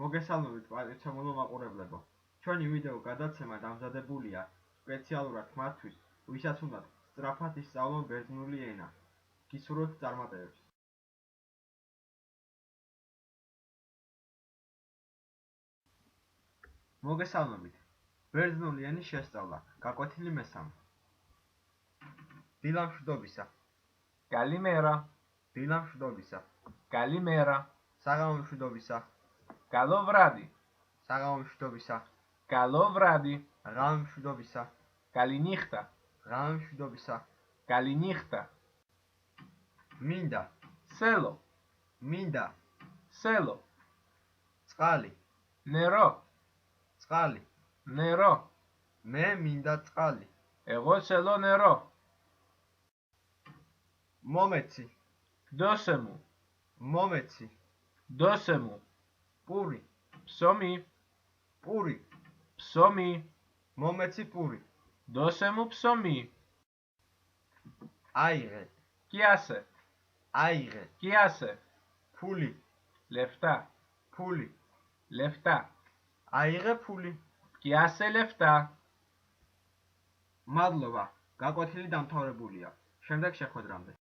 მოგესალმებით პატივცემულო მაყურებლებო. ჩვენი ვიდეო გადაცემა დამზადებულია სპეციალურად მათთვის, ვისაც უნდათ სწრაფად ისწავლონ ბერძნული ენა. გისურვებთ წარმატებებს. მოგესალმებით. ბერძნული ენის შესწავლა. გაკვეთილი მესამე. დილა მშვიდობისა. Kalimera, დილა მშვიდობისა. kalimera, საღამო მშვიდობისა. καλό βράδυ, საღამო მშვიდობისა. καλό βράδυ, ღამე მშვიდობისა. καληνύχτα, ღამე მშვიდობისა. καληνύχτα, მინდა. θέλω, მინდა. θέλω, წყალი. νερό, წყალი. νερό, მე მინდა წყალი. εγώ θέλω νερό, მომეცი. δώσε μου, მომეცი. δώσε μου, პური. ψωμί, პური. ψωμί, მომეცი პური. δώσε μου ψωμί, აიღე. πιάσε, აიღე. πιάσε, ფული. λεφτά, ფული. λεφτά, აიღე ფული. πιάσε λεφτά. მადლობა. გაკვეთილი დამთავრებულია. შემდეგ შეხვედრამდე.